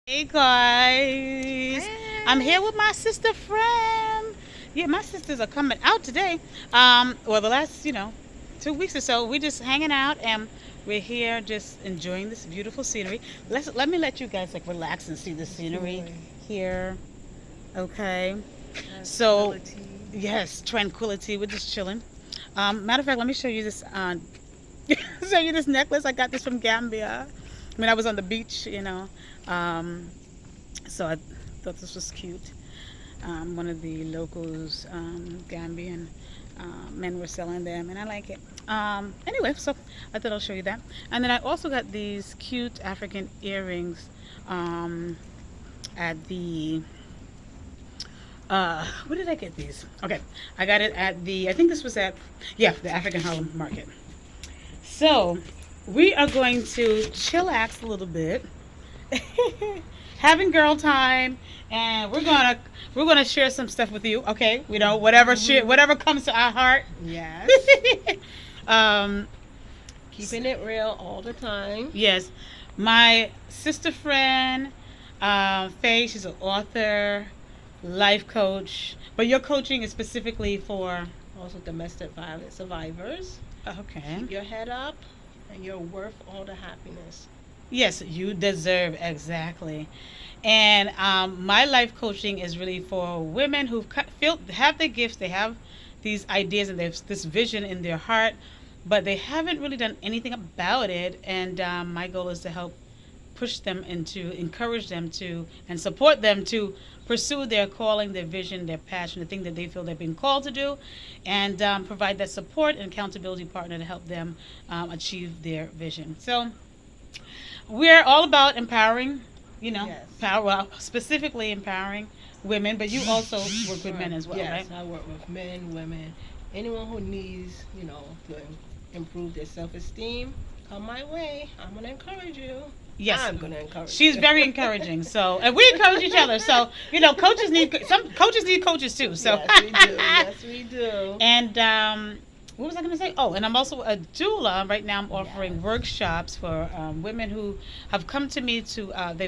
Hey guys, I'm Hey. here with my sister friend. Yeah, my sisters are coming out today. Well, the last 2 weeks or so, we just hanging out and we're here just enjoying this beautiful scenery. Let me let you guys like relax and see the scenery Enjoy. here. Okay, so Tranquility. yes, tranquility. We're just chilling. Matter of fact, let me show you this. Show you this necklace. I got this from Gambia. I mean, I was on the beach. Um, So I thought this was cute. One of the locals, Gambian men were selling them, and I like it. Anyway, so I thought I'll show you that. And then I also got these cute African earrings um, at the. Where did I get these? Okay, I got it at the. I think this was at, yeah, the African Harlem Market. So we are going to chillax a little bit, having girl time, and we're gonna share some stuff with you. Okay, whatever comes to our heart. Yes. um, Keeping it real all the time. yes, my sister friend, Faye. She's an author, life coach, but your coaching is specifically for. Also, domestic violence survivors. Okay. Keep your head up, and you're worth all the happiness. Yes, you deserve exactly. And my life coaching is really for women who feel have the gifts, they have these ideas and there's this vision in their heart, but they haven't really done anything about it. And my goal is to help push them and to encourage them to and support them to pursue their calling, their vision, their passion, the thing that they feel they've been called to do, and provide that support and accountability partner to help them achieve their vision. So we're all about empowering, Yes. power, well, specifically empowering women, but you also work with men Right. as well, right? Yes, I work with men, women, anyone who needs, to improve their self-esteem. Come my way. I'm gonna encourage you. Yes. I'm gonna encourage She's you. very encouraging. So, and we encourage each other. So, coaches need coaches too. So, Yes, we do. Yes, we do. and what was I going to say? Oh, and I'm also a doula. Right now, I'm offering Yes. workshops for women who have come to me to. Um,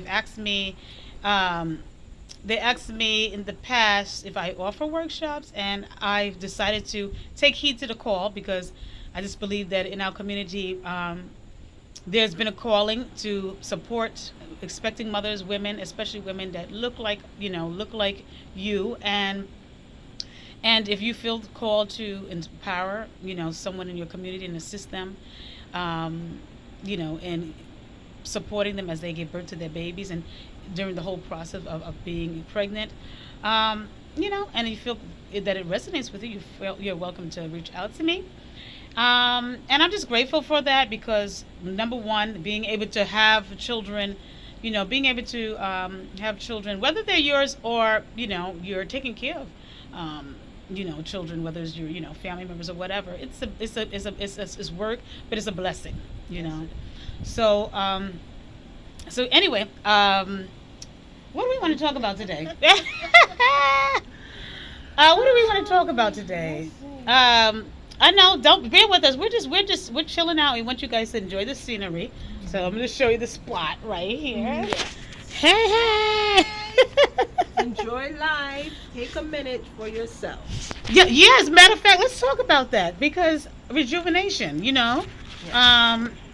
they asked me in the past if I offer workshops, and I've decided to take heed to the call because I just believe that in our community, there's been a calling to support expecting mothers, women, especially women that look like you, and if you feel called to empower, someone in your community and assist them, um, in supporting them as they give birth to their babies and during the whole process of being pregnant, and you feel that it resonates with you, you're welcome to reach out to me. And I'm just grateful for that because number one, being able to have children, being able to have children, whether they're yours or you're taking care of, children, whether it's your family members or whatever. It's work, but it's a blessing, you Yes, know. it is. So anyway, what do we want to talk about today? What do we want to talk about today? Let's see. I know. Don't bear with us. We're chilling out. We want you guys to enjoy the scenery. So I'm gonna show you the spot right here. Yes. Hey, hey. Enjoy life. Take a minute for yourself. Yeah. Yes. Matter of fact, let's talk about that because rejuvenation. Yes.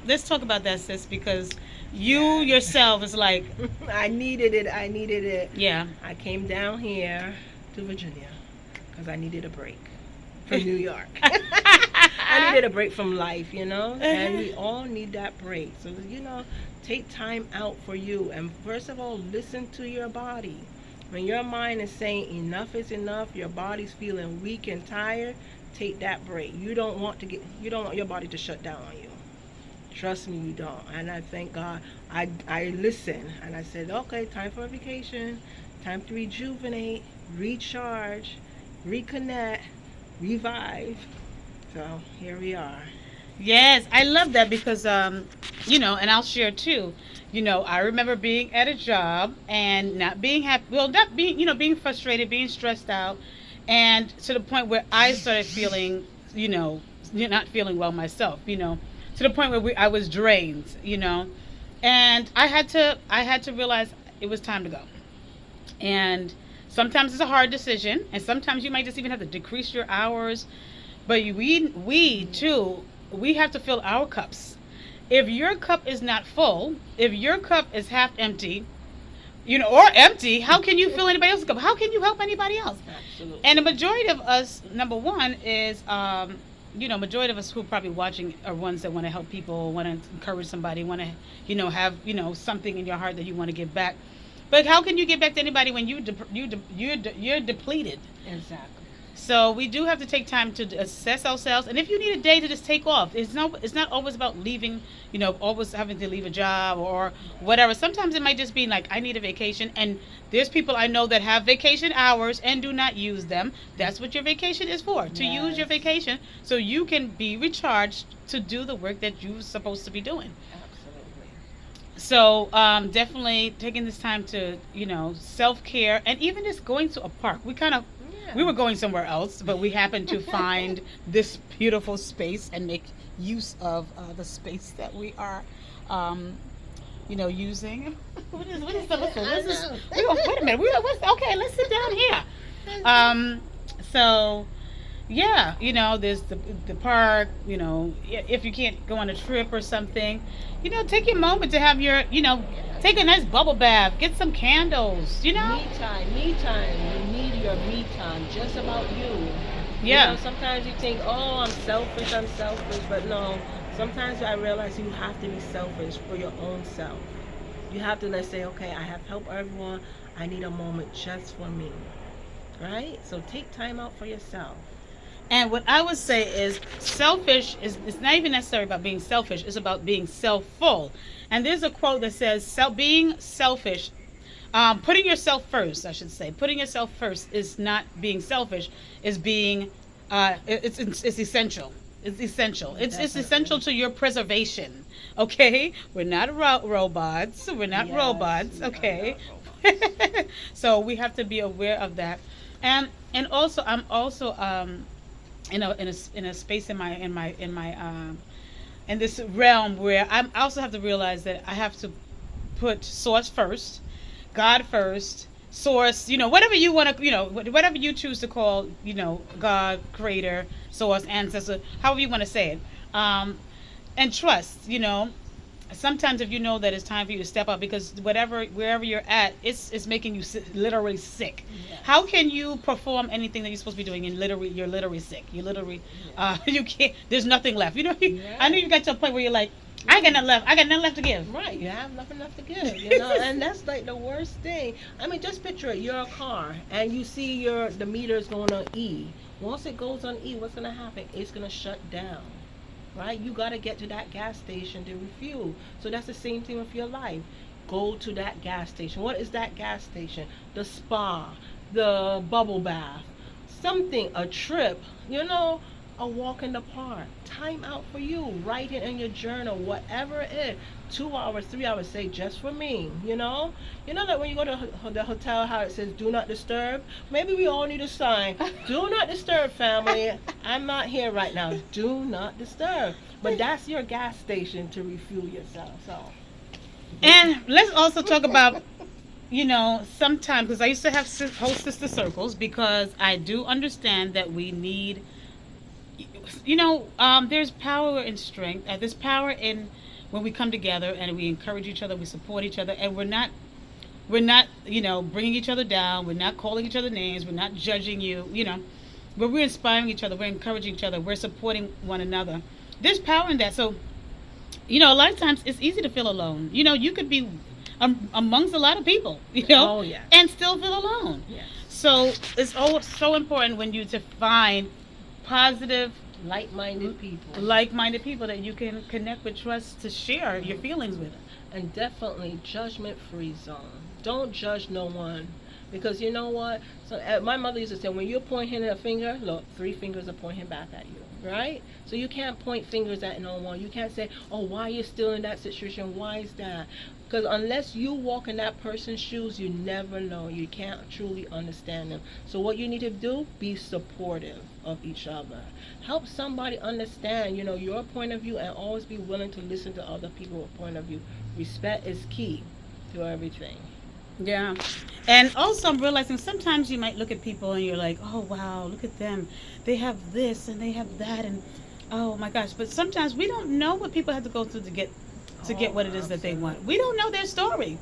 Let's talk about that, sis, because you Yes. yourself is like, I needed it. I needed it. yeah. I came down here to Virginia because I needed a break from New York. I needed a break from life, and we all need that break. So, take time out for you. And first of all, listen to your body. When your mind is saying enough is enough, your body's feeling weak and tired, take that break. You don't want your body to shut down on you. Trust me, you don't. And I thank God. I listened and I said, okay, time for a vacation, time to rejuvenate, recharge, reconnect, revive. So here we are. Yes, I love that because and I'll share too. I remember being at a job and not being happy. Well, not being, being frustrated, being stressed out, and to the point where I started feeling, not feeling well myself. To the point where I was drained. And I had to realize it was time to go. And sometimes it's a hard decision, and sometimes you might just even have to decrease your hours. But we too, we have to fill our cups. If your cup is not full, if your cup is half empty, or empty, how can you fill anybody else's cup? How can you help anybody else? Absolutely. And the majority of us, number one, is majority of us who are probably watching are ones that want to help people, want to encourage somebody, want to, have, something in your heart that you want to give back. But how can you give back to anybody when you're depleted? Exactly. So we do have to take time to assess ourselves, and if you need a day to just take off, it's not always about leaving, always having to leave a job or whatever. Sometimes it might just be like, I need a vacation, and there's people I know that have vacation hours and do not use them. That's what your vacation is for, to use your vacation so you can be recharged to do the work that you're supposed to be doing. Absolutely. So definitely taking this time to, self-care, and even just going to a park. We were going somewhere else, but we happened to find this beautiful space and make use of the space that we are, using. What is this? Wait a minute. Okay, let's sit down here. So, yeah, there's the park. If you can't go on a trip or something, take your moment to have your, take a nice bubble bath, get some candles. Me time. You need your me time, just about you. Yeah. Sometimes you think, oh, I'm selfish, but no. Sometimes I realize you have to be selfish for your own self. You have to say, okay, I have helped everyone. I need a moment just for me. Right? So take time out for yourself. And what I would say is selfish it's not even necessarily about being selfish, it's about being self-full. And there's a quote that says being selfish, putting yourself first, I should say. Putting yourself first is not being selfish, is being it's essential. It's essential. It's essential to your preservation. Okay? We're not robots. We're not robots, okay? So we have to be aware of that. And also I'm also in a space in this realm where I also have to realize that I have to put source first, God first, source, whatever you want to, whatever you choose to call, God, creator, source, ancestor, however you want to say it, and trust, sometimes if you know that it's time for you to step up, because wherever you're at, it's making you literally sick. Yes. How can you perform anything that you're supposed to be doing and you're literally sick? You literally, you can't. There's nothing left. I know you got to a point where you're like, I got nothing left. I got nothing left to give. Right, you have nothing left to give. And that's like the worst thing. I mean, just picture it. You're a car, and you see the meter's going on E. Once it goes on E, what's gonna happen? It's gonna shut down. Right? You got to get to that gas station to refuel. So that's the same thing with your life. Go to that gas station. What is that gas station? The spa, the bubble bath, something, a trip, a walk in the park. Time out for you. Write it in your journal, whatever it is. 2 hours, 3 hours, say just for me, You know that when you go to the hotel, how it says do not disturb? Maybe we all need a sign. Do not disturb, family. I'm not here right now. Do not disturb. But that's your gas station to refuel yourself. So. And let's also talk about, sometimes, because I used to have whole sister circles, because I do understand that we need, there's power in strength. There's power in when we come together and we encourage each other, we support each other, and we're not, bringing each other down. We're not calling each other names. We're not judging you, but we're inspiring each other. We're encouraging each other. We're supporting one another. There's power in that. So, a lot of times it's easy to feel alone. You could be amongst a lot of people, and still feel alone. Yes. So it's always so important when you to find positive, like-minded people that you can connect with, trust, to share your feelings with. And definitely judgment-free zone. Don't judge no one, because you know what? So my mother used to say, when you're pointing a finger, look, 3 fingers are pointing back at you, right? So you can't point fingers at no one. You can't say, oh, why are you still in that situation? Why is that? Because unless you walk in that person's shoes, you never know. You can't truly understand them. So what you need to do, be supportive of each other. Help somebody understand, your point of view, and always be willing to listen to other people's point of view. Respect is key to everything. Yeah. And also, I'm realizing sometimes you might look at people and you're like, oh, wow, look at them. They have this and they have that. And oh my gosh. But sometimes we don't know what people have to go through to get Oh, what it is that they want. We absolutely. don't know their story.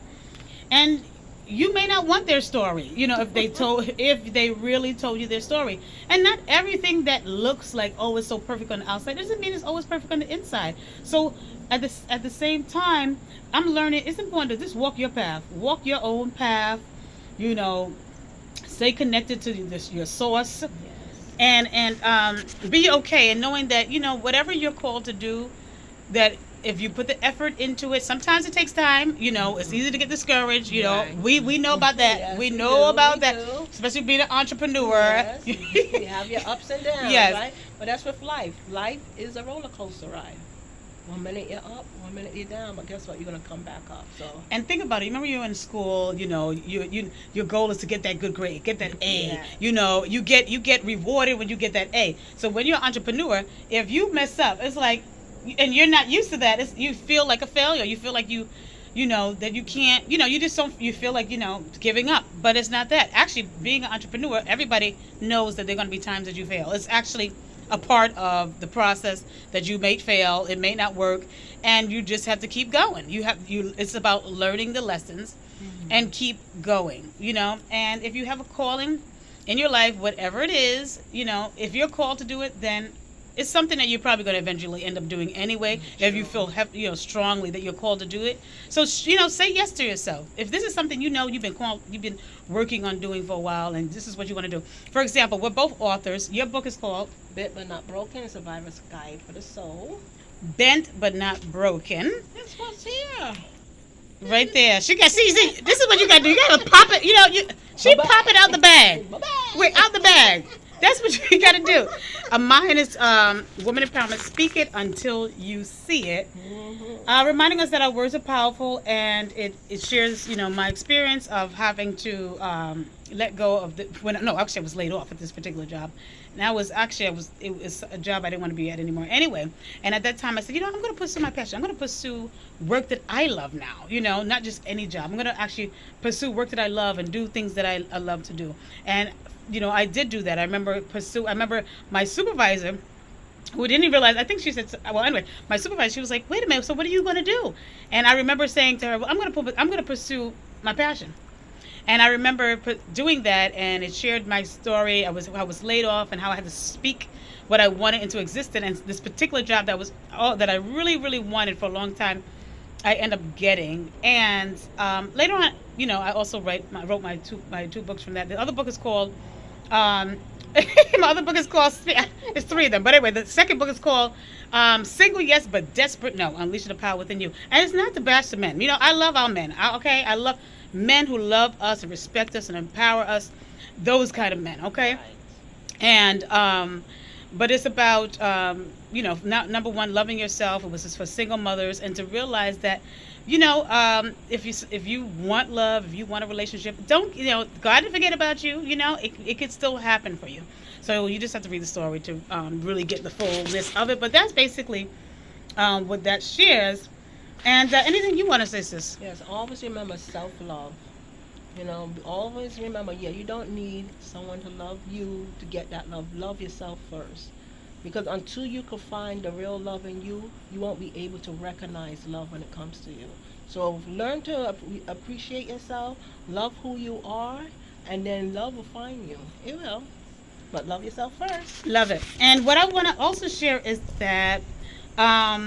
And you may not want their story, if they really told you their story. And not everything that looks like, oh, it's so perfect on the outside doesn't mean it's always perfect on the inside. So at the same time, I'm learning it's important to just walk your path, walk your own path, you know stay connected to your source, Yes. and be okay and knowing that whatever you're called to do, that if you put the effort into it, sometimes it takes time. It's easy to get discouraged. Right. We know about that. Yes, We we know do. about We that, do. especially being an entrepreneur. Yes. You have your ups and downs, Yes. right? But that's with life. Life is a roller coaster ride. One minute you're up, one minute you're down, but guess what? You're gonna come back up. So And think about it. You remember you were in school. Your goal is to get that good grade, get that A. Yeah. You get rewarded when you get that A. So when you're an entrepreneur, if you mess up, it's like, and you're not used to that. You feel like a failure. You feel like that you can't. You just don't. You feel like giving up. But it's not that. Actually, being an entrepreneur, everybody knows that there are going to be times that you fail. It's actually a part of the process that you may fail. It may not work, and you just have to keep going. It's about learning the lessons and keep going. And if you have a calling in your life, whatever it is, if you're called to do it, then it's something that you're probably going to eventually end up doing anyway. If you feel strongly that you're called to do it, so say yes to yourself. If this is something you've been working on doing for a while, and this is what you want to do. For example, we're both authors. Your book is called Bent but Not Broken, Survivor's Guide for the Soul. Bent but Not Broken. That's what's here. Right there. See, this is what you got to do. You got to pop it. She Bye-bye. pop it out the bag. Bye-bye. Wait, out the bag. That's what you got to do. Mine is Women Empowerment. Speak it until you see it. Reminding us that our words are powerful, and it shares, my experience of having to let go of I was laid off at this particular job. And it was a job I didn't want to be at anymore. Anyway, and at that time I said, I'm going to pursue my passion. I'm going to pursue work that I love now. Not just any job. I'm going to actually pursue work that I love and do things that I love to do. And I did do that. I remember my supervisor, who didn't even realize, I think she said, well, anyway, my supervisor, she was like, wait a minute, so what are you going to do? And I remember saying to her, well, I'm going to pursue my passion. And I remember doing that, and it shared my story. I was laid off, and how I had to speak what I wanted into existence. And this particular job that I really, really wanted for a long time, I end up getting. And later on, I also wrote my two books from that. The other book is called my other book is called, it's three of them, but anyway, the second book is called Single Yes But Desperate No, Unleashing the Power Within You. And it's not to bash the men. I love our men. I love men who love us and respect us and empower us, those kind of men, okay? Right. And but it's about number one, loving yourself. It was just for single mothers, and to realize that if you want love, if you want a relationship, don't God didn't forget about you. It could still happen for you. So you just have to read the story to really get the fullness of it. But that's basically what that shares. And anything you want to say, sis? Yes, always remember self-love. Always remember, you don't need someone to love you to get that love. Love yourself first. Because until you can find the real love in you, you won't be able to recognize love when it comes to you. So learn to appreciate yourself, love who you are, and then love will find you. It will. But love yourself first. Love it. And what I want to also share is that not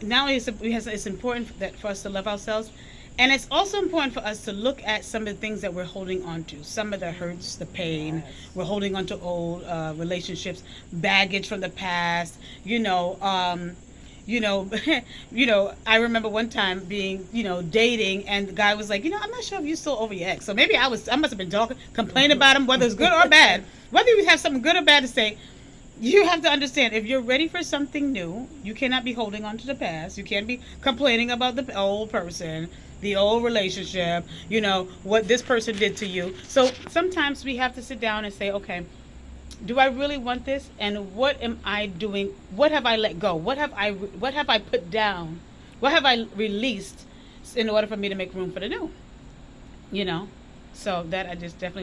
only it's important for us to love ourselves, and it's also important for us to look at some of the things that we're holding on to, some of the hurts, the pain. Yes. We're holding on to old relationships, baggage from the past. I remember one time being, dating, and the guy was like, I'm not sure if you're still over your ex. So maybe I must have been talking, complaining about him, whether it's good or bad. Whether you have something good or bad to say, you have to understand, if you're ready for something new, you cannot be holding on to the past. You can't be complaining about the old person, the old relationship, what this person did to you. So sometimes we have to sit down and say, okay, do I really want this? And what am I doing? What have I let go? What have I put down? What have I released in order for me to make room for the new? you know. So that I just definitely